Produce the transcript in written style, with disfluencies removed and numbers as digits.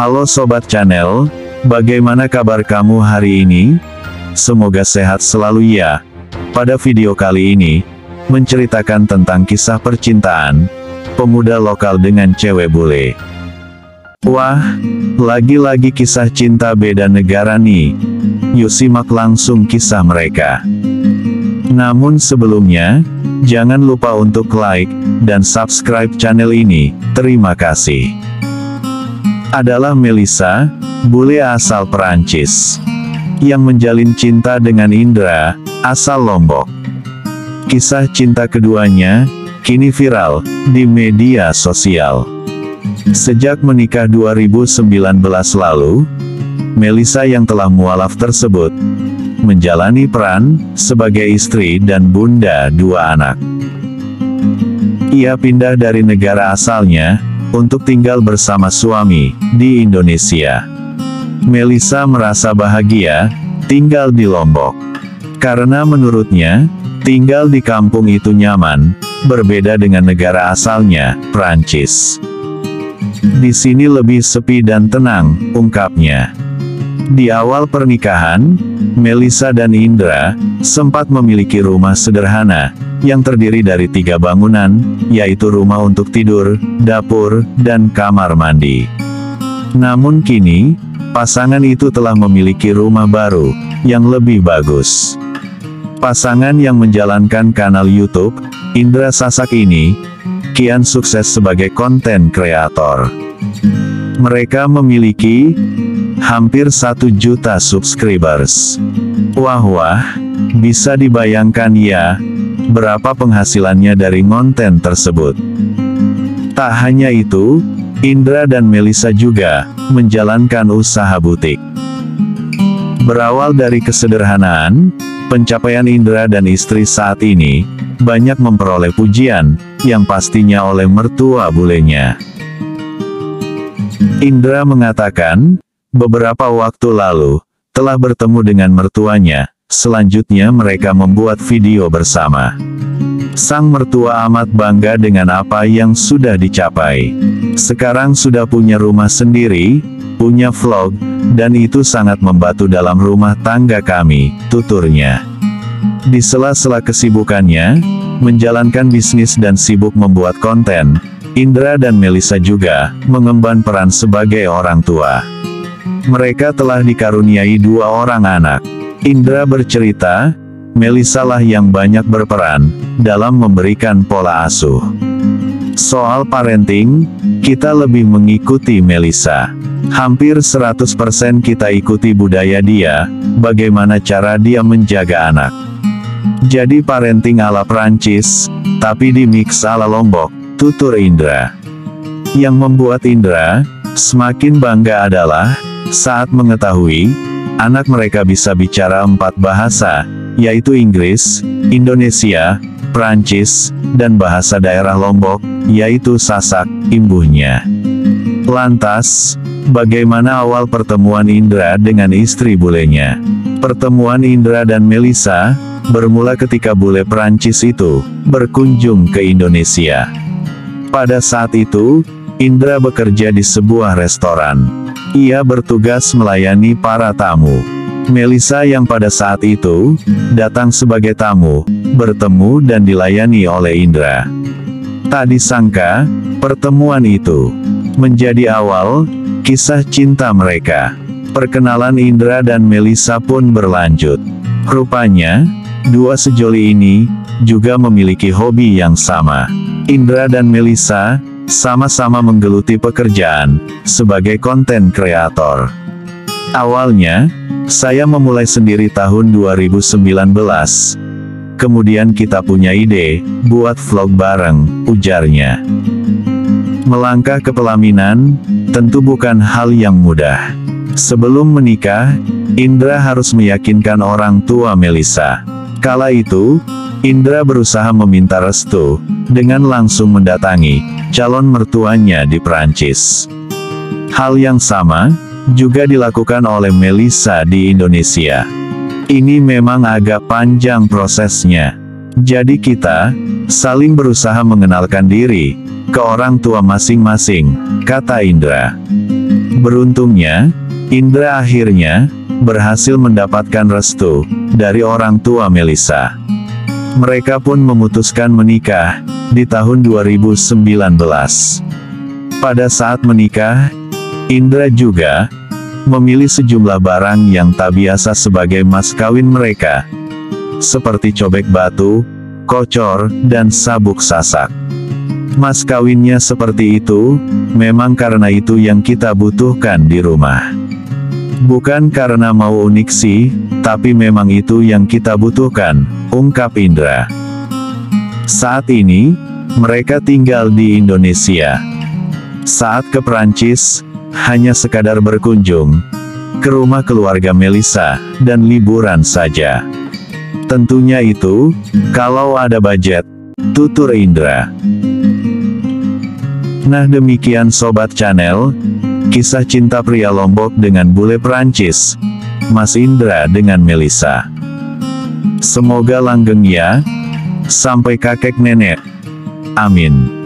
Halo Sobat Channel, bagaimana kabar kamu hari ini? Semoga sehat selalu ya. Pada video kali ini, menceritakan tentang kisah percintaan pemuda lokal dengan cewek bule. Wah, lagi-lagi kisah cinta beda negara nih. Yuk simak langsung kisah mereka. Namun sebelumnya, jangan lupa untuk like dan subscribe channel ini. Terima kasih. Adalah Melissa, bule asal Perancis, yang menjalin cinta dengan Indra, asal Lombok. Kisah cinta keduanya kini viral di media sosial. Sejak menikah 2019 lalu, Melissa yang telah mualaf tersebut menjalani peran sebagai istri dan bunda dua anak. Ia pindah dari negara asalnya untuk tinggal bersama suami di Indonesia. Melissa merasa bahagia tinggal di Lombok, karena menurutnya, tinggal di kampung itu nyaman, berbeda dengan negara asalnya, Prancis. Di sini lebih sepi dan tenang, ungkapnya. Di awal pernikahan, Melissa dan Indra sempat memiliki rumah sederhana yang terdiri dari 3 bangunan, yaitu rumah untuk tidur, dapur, dan kamar mandi. Namun kini, pasangan itu telah memiliki rumah baru yang lebih bagus. Pasangan yang menjalankan kanal YouTube, Indra Sasak ini, kian sukses sebagai konten kreator. Mereka memiliki hampir 1 juta subscribers. Wah, bisa dibayangkan ya, berapa penghasilannya dari konten tersebut. Tak hanya itu, Indra dan Melissa juga menjalankan usaha butik. Berawal dari kesederhanaan, pencapaian Indra dan istri saat ini banyak memperoleh pujian, yang pastinya oleh mertua bulenya. Indra mengatakan, beberapa waktu lalu, telah bertemu dengan mertuanya, selanjutnya mereka membuat video bersama. Sang mertua amat bangga dengan apa yang sudah dicapai. Sekarang sudah punya rumah sendiri, punya vlog, dan itu sangat membantu dalam rumah tangga kami, tuturnya. Di sela-sela kesibukannya, menjalankan bisnis dan sibuk membuat konten, Indra dan Melissa juga mengemban peran sebagai orang tua. Mereka telah dikaruniai 2 orang anak. Indra bercerita, Melissa lah yang banyak berperan dalam memberikan pola asuh. Soal parenting, kita lebih mengikuti Melissa. Hampir 100% kita ikuti budaya dia, bagaimana cara dia menjaga anak. Jadi parenting ala Prancis, tapi di mix ala Lombok, tutur Indra. Yang membuat Indra semakin bangga adalah saat mengetahui anak mereka bisa bicara 4 bahasa, yaitu Inggris, Indonesia, Prancis, dan bahasa daerah Lombok, yaitu Sasak, imbuhnya. Lantas, bagaimana awal pertemuan Indra dengan istri bulenya? Pertemuan Indra dan Melissa bermula ketika bule Prancis itu berkunjung ke Indonesia. Pada saat itu, Indra bekerja di sebuah restoran. Ia bertugas melayani para tamu. Melissa yang pada saat itu datang sebagai tamu, bertemu dan dilayani oleh Indra. Tak disangka, pertemuan itu menjadi awal kisah cinta mereka. Perkenalan Indra dan Melissa pun berlanjut. Rupanya, 2 sejoli ini juga memiliki hobi yang sama. Indra dan Melissa sama-sama menggeluti pekerjaan sebagai konten kreator. Awalnya, saya memulai sendiri tahun 2019. Kemudian kita punya ide buat vlog bareng, ujarnya. Melangkah ke pelaminan tentu bukan hal yang mudah. Sebelum menikah, Indra harus meyakinkan orang tua Melissa. Kala itu, Indra berusaha meminta restu dengan langsung mendatangi calon mertuanya di Prancis. Hal yang sama juga dilakukan oleh Melissa di Indonesia. Ini memang agak panjang prosesnya. Jadi kita saling berusaha mengenalkan diri ke orang tua masing-masing, kata Indra. Beruntungnya, Indra akhirnya berhasil mendapatkan restu dari orang tua Melissa. Mereka pun memutuskan menikah di tahun 2019. Pada saat menikah, Indra juga memilih sejumlah barang yang tak biasa sebagai mas kawin mereka, seperti cobek batu, kocor, dan sabuk sasak. Mas kawinnya seperti itu, memang karena itu yang kita butuhkan di rumah. Bukan karena mau unik sih, tapi memang itu yang kita butuhkan, ungkap Indra. Saat ini, mereka tinggal di Indonesia. Saat ke Prancis, hanya sekadar berkunjung ke rumah keluarga Melissa, dan liburan saja. Tentunya itu, kalau ada budget, tutur Indra. Nah demikian Sobat Channel, kisah cinta pria Lombok dengan bule Prancis, Mas Indra dengan Melissa. Semoga langgeng ya, sampai kakek nenek. Amin.